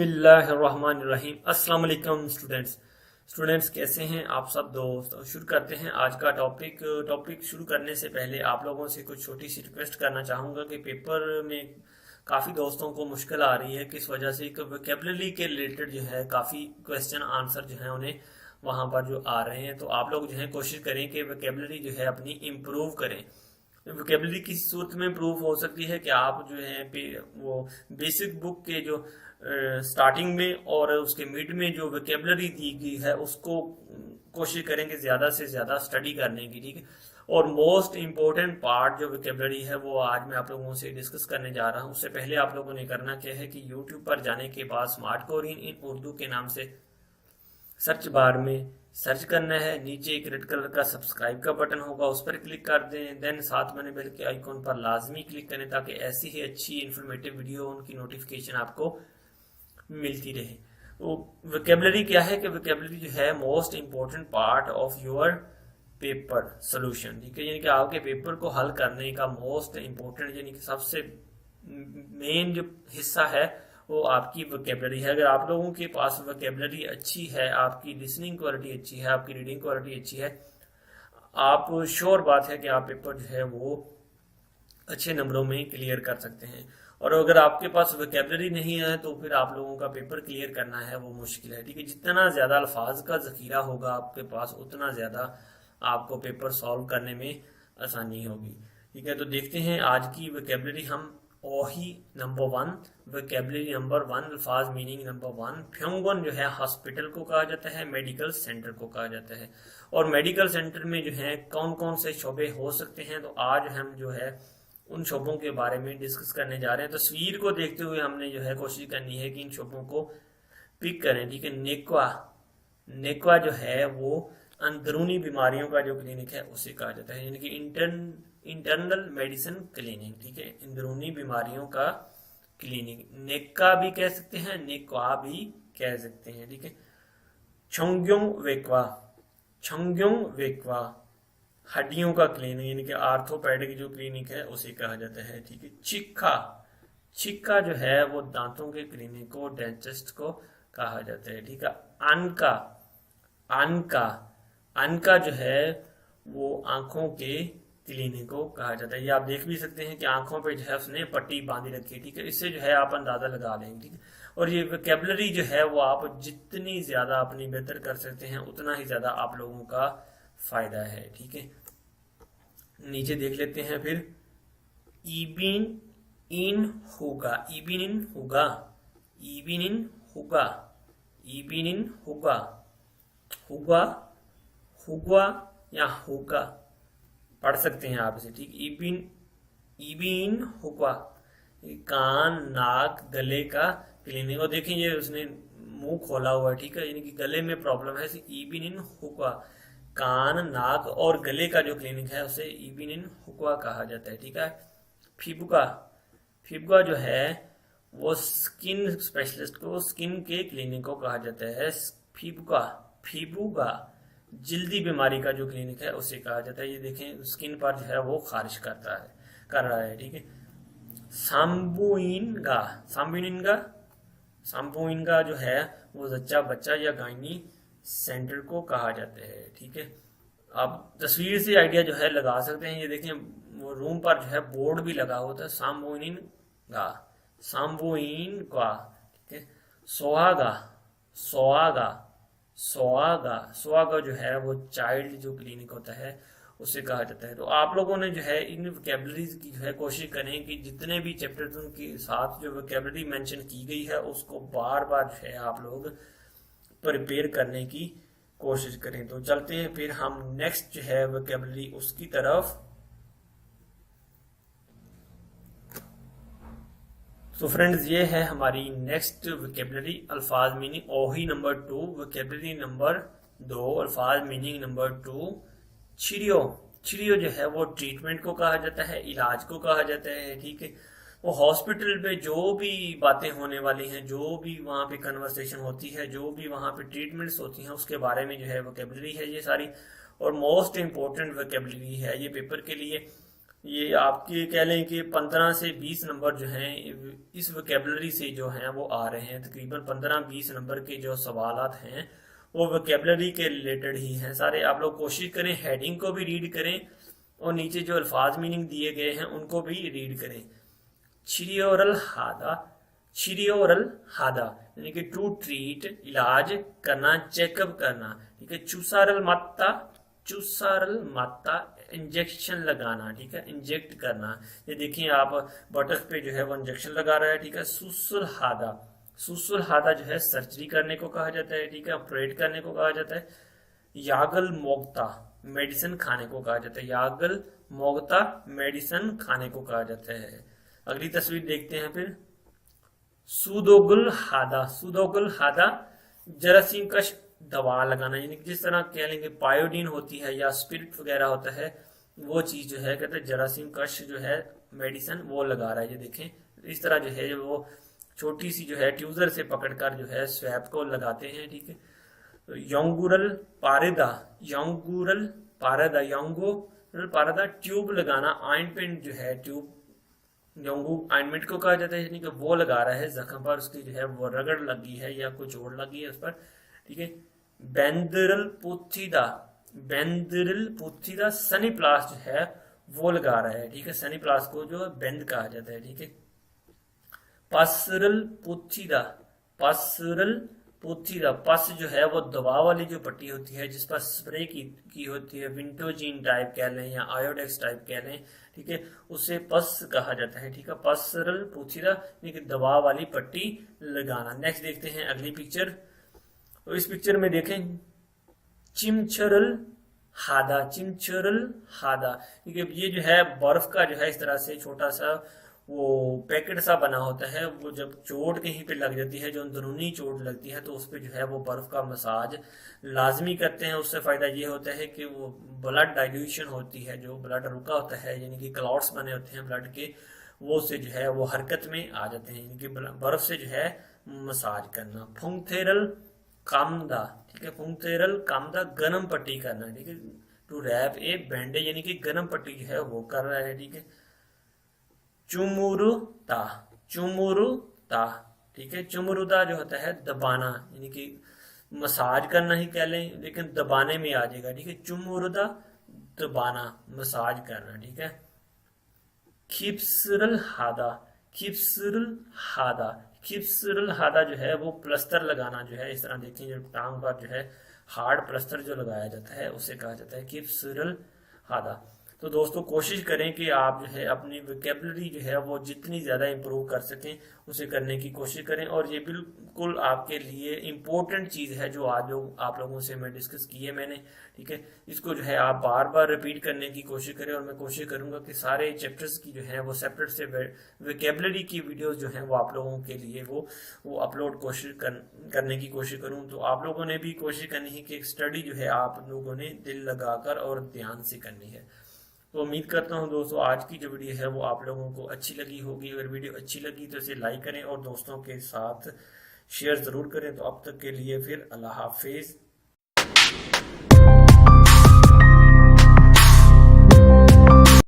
बिस्मिल्लाहिर्रहमानिर्रहीम। अस्सलाम वालेकुम स्टूडेंट्स कैसे हैं आप सब दोस्त। शुरू करते हैं आज का टॉपिक शुरू करने से पहले आप लोगों से कुछ छोटी सी रिक्वेस्ट करना चाहूँगा कि पेपर में काफ़ी दोस्तों को मुश्किल आ रही है, किस वजह से कि वोकेबलरी के रिलेटेड जो है काफ़ी क्वेश्चन आंसर जो है उन्हें वहाँ पर जो आ रहे हैं। तो आप लोग जो है कोशिश करें कि वोकेबलरी जो है अपनी इम्प्रूव करें। वोकेबलरी किस सूरत में इम्प्रूव हो सकती है कि आप जो है वो बेसिक बुक के जो स्टार्टिंग में और उसके मिड में जो वोकेबलरी दी गई है उसको कोशिश करेंगे ज़्यादा से ज़्यादा स्टडी करने की, ठीक है। और मोस्ट इम्पोर्टेंट पार्ट जो वोकेबलरी है वो आज मैं आप लोगों से डिस्कस करने जा रहा हूँ। उससे पहले आप लोगों ने करना क्या है कि यूट्यूब पर जाने के बाद स्मार्ट कोरियन इन उर्दू के नाम से सर्च बार में सर्च करना है। नीचे एक रेड कलर का सब्सक्राइब का बटन होगा, उस पर क्लिक कर दें। देन साथ में बेल के आइकॉन पर लाजमी क्लिक करें ताकि ऐसी ही अच्छी इन्फॉर्मेटिव वीडियो उनकी नोटिफिकेशन आपको मिलती रहे। वो वोकेबलरी क्या है कि वोकेबलरी जो है most important part of your paper solution, ठीक है। यानी कि आपके पेपर को हल करने का मोस्ट इम्पोर्टेंट यानी कि सबसे मेन जो हिस्सा है वो आपकी वोकेबलरी है। अगर आप लोगों के पास वोकेबलरी अच्छी है, आपकी लिसनिंग क्वालिटी अच्छी है, आपकी रीडिंग क्वालिटी अच्छी है, आप श्योर बात है कि आप पेपर जो है वो अच्छे नंबरों में क्लियर कर सकते हैं। और अगर आपके पास वोकेबलरी नहीं है तो फिर आप लोगों का पेपर क्लियर करना है वो मुश्किल है, ठीक है। जितना ज़्यादा अल्फाज का ज़खीरा होगा आपके पास उतना ज़्यादा आपको पेपर सॉल्व करने में आसानी होगी, ठीक है। तो देखते हैं आज की वोकेबलरी हम ओही नंबर 1, वोकेबलरी नंबर 1, अल्फाज मीनिंग नंबर 1। फ्योंगन जो है हॉस्पिटल को कहा जाता है, मेडिकल सेंटर को कहा जाता है। और मेडिकल सेंटर में जो है कौन कौन से शोबे हो सकते हैं, तो आज हम जो है उन शोबों के बारे में डिस्कस करने जा रहे हैं। तस्वीर को देखते हुए हमने जो है कोशिश करनी है कि इन शोबों को पिक करें, ठीक है। नेक्वा जो है वो अंदरूनी बीमारियों का जो क्लिनिक है उसे कहा जाता है, यानी कि इंटरनल मेडिसिन क्लिनिक, ठीक है। अंदरूनी बीमारियों का क्लिनिक नेक्का भी कह सकते हैं, नेक्वा भी कह सकते हैं, ठीक है। छंग्योंग वेक्वा हड्डियों का क्लिनिक यानी कि आर्थोपेडिक जो क्लिनिक है उसे कहा जाता है, ठीक है। चिक्का जो है वो दांतों के क्लिनिक को, डेंटिस्ट को कहा जाता है, ठीक है। अनका जो है वो आंखों के क्लिनिक को कहा जाता है। ये आप देख भी सकते हैं कि आंखों पे जो है उसने पट्टी बांधी रखी है, ठीक है। इससे जो है आप अंदाजा लगा लेंगे, ठीक है। और ये वोकेबलरी जो है वो आप जितनी ज्यादा अपनी बेहतर कर सकते हैं उतना ही ज्यादा आप लोगों का फायदा है, ठीक है। नीचे देख लेते हैं फिर ईबिन इन होगा, हुआ या होगा पढ़ सकते हैं आप इसे, ठीक। ईबिन हुआ कान नाक गले का क्लिनिक। और देखें ये उसने मुंह खोला हुआ है, ठीक है, यानी कि गले में प्रॉब्लम है। ईबिन हुआ कान नाक और गले का जो क्लिनिक है उसे ईबिन हुआ कहा जाता है, ठीक है। फिबुका जो है वो स्किन स्पेशलिस्ट को, स्किन के क्लिनिक को कहा जाता है। फिबुका जल्दी बीमारी का जो क्लिनिक है उसे कहा जाता है। ये देखें स्किन पर जो है वो खारिश कर रहा है, ठीक है। सांबुइनगा जो है वो जच्चा बच्चा या गायनी सेंटर को कहा जाता है, ठीक है। आप तस्वीर से आइडिया जो है लगा सकते हैं। ये देखें वो रूम पर जो है बोर्ड भी लगा होता है सांबुइनगा, ठीक है। सोआगा जो है वो चाइल्ड जो क्लिनिक होता है उसे कहा जाता है। तो आप लोगों ने जो है इन वोकेबलरीज की जो है कोशिश करें कि जितने भी चैप्टर्स उनके साथ जो वोकेबलरी मेंशन की गई है उसको बार बार जो है आप लोग प्रिपेयर करने की कोशिश करें। तो चलते हैं फिर हम नेक्स्ट जो है वोकेबलरी उसकी तरफ। तो फ्रेंड्स ये है हमारी नेक्स्ट वोकेबलरी, अल्फाज मीनिंग ओही नंबर 2, वोकेबलरी नंबर 2, अल्फाज मीनिंग नंबर 2। चिड़ियो जो है वो ट्रीटमेंट को कहा जाता है, इलाज को कहा जाता है, ठीक है। वो हॉस्पिटल में जो भी बातें होने वाली हैं, जो भी वहाँ पे कन्वर्सेशन होती है, जो भी वहाँ पे ट्रीटमेंट्स होती हैं उसके बारे में जो है वोकेबलरी है ये सारी। और मोस्ट इम्पोर्टेंट वोकेबलरी है ये पेपर के लिए। ये आपके कह लें कि 15 से 20 नंबर जो हैं इस वोकेबलरी से जो हैं वो आ रहे हैं। तकरीबन 15-20 नंबर के जो सवालात हैं वो वोकेबलरी के रिलेटेड ही हैं सारे। आप लोग कोशिश करें हेडिंग को भी रीड करें और नीचे जो अल्फाज मीनिंग दिए गए हैं उनको भी रीड करें। छिरियोरल हादा, छिरियोरल हादा यानी कि टू ट्रीट, इलाज करना, चेकअप करना, ठीक है। चूसारल माता, चूसारल माता इंजेक्शन लगाना, ठीक है, इंजेक्ट करना। ये देखिए आप बटक पे जो है वो इंजेक्शन लगा रहा है, ठीक है। सुसुल हादा, सुसुल हादा जो है सर्जरी करने को कहा जाता है, ठीक है, ऑपरेट करने को कहा जाता है। यागल मोगता मेडिसिन खाने को कहा जाता है, यागल मोगता मेडिसिन खाने को कहा जाता है। अगली तस्वीर देखते हैं फिर। सूदोगुल हादा, सूदोगुल हादा जरासीम कश दवा लगाना, यानी जिस तरह कह लेंगे पायोडीन होती है या स्पिरिट वगैरह होता है वो चीज जो है कहते हैं जरासीम कश जो है मेडिसिन वो लगा रहा है। ये देखें इस तरह जो है वो छोटी सी जो है ट्यूजर से पकड़कर जो है स्वैप को लगाते हैं, ठीक है। तो योंगुरल पारेदा, योंगुरल पारेदा, योंगुरल पारेदा ट्यूब लगाना, ऑइंटमेंट जो है ट्यूब योंगू ऑइंटमेंट को कहा जाता है, यानी कि वो लगा रहा है जख्म पर, उसकी जो है वो रगड़ लगी है या कोई चोट लगी है उस पर, ठीक है। बेंदरल पुथिदा, बेंदरल पुथिदा सनी प्लास जो है वो लगा रहा है, ठीक है। सनी प्लास को जो बेंद कहा जाता है, ठीक है। पासरल पुथिदा, पासरल पुथिदा, पस जो है वो दवा वाली जो पट्टी होती है जिस पर स्प्रे की होती है, विंटोजीन टाइप कह लें या आयोडेक्स टाइप कह लें, ठीक है, उसे पस कहा जाता है, ठीक है। पसरल पुथिदा यानी कि दवा वाली पट्टी लगाना। नेक्स्ट देखते हैं अगली पिक्चर। तो इस पिक्चर में देखें चिमचरल हादा, चिमचरल हादा, ठीक है। ये जो है बर्फ का जो है इस तरह से छोटा सा वो पैकेट सा बना होता है, वो जब चोट कहीं पे लग जाती है, जो अंदरूनी चोट लगती है तो उस पर जो है वो बर्फ का मसाज लाजमी करते हैं। उससे फायदा ये होता है कि वो ब्लड डाइल्यूशन होती है, जो ब्लड रुका होता है यानी कि क्लॉट्स बने होते हैं ब्लड के, वो से जो है वो हरकत में आ जाते हैं, यानी कि बर्फ से जो है मसाज करना। फुंगथेरल कामदा, ठीक है, फुंगथेरल कामदा गरम पट्टी करना, ठीक है। टू रैप ए बैंडेज यानी कि गरम पट्टी जो है वो कर रहा है, ठीक है। चुमुरुता, चुमुरुता, ठीक है। चुमुरुदा जो होता है दबाना, यानी कि मसाज करना ही कह लें लेकिन दबाने में आ जाएगा, ठीक है। चुमुरुदा दबाना, मसाज करना, ठीक है। खिप्सरल हादा, खिप्सरल हादा, खिप्सरल हादा जो है वो प्लस्तर लगाना जो है, इस तरह देखें जो टांग पर जो है हार्ड प्लस्तर जो लगाया जाता है उसे कहा जाता है खिप्सरल हादा। तो दोस्तों कोशिश करें कि आप जो है अपनी वोकेबलरी जो है वो जितनी ज़्यादा इम्प्रूव कर सकें उसे करने की कोशिश करें। और ये बिल्कुल आपके लिए इम्पोर्टेंट चीज़ है जो आज आप लोगों से मैं डिस्कस की है मैंने, ठीक है। इसको जो है आप बार बार रिपीट करने की कोशिश करें और मैं कोशिश करूंगा कि सारे चैप्टर्स की जो है वो सेपरेट से वोकेबलरी की वीडियोस जो हैं वो आप लोगों के लिए वो अपलोड करने की कोशिश करूं। तो आप लोगों ने भी कोशिश करनी है कि स्टडी जो है आप लोगों ने दिल लगाकर और ध्यान से करनी है। तो उम्मीद करता हूं दोस्तों आज की जो वीडियो है वो आप लोगों को अच्छी लगी होगी। अगर वीडियो अच्छी लगी तो इसे लाइक करें और दोस्तों के साथ शेयर ज़रूर करें। तो अब तक के लिए फिर अल्लाह हाफिज़।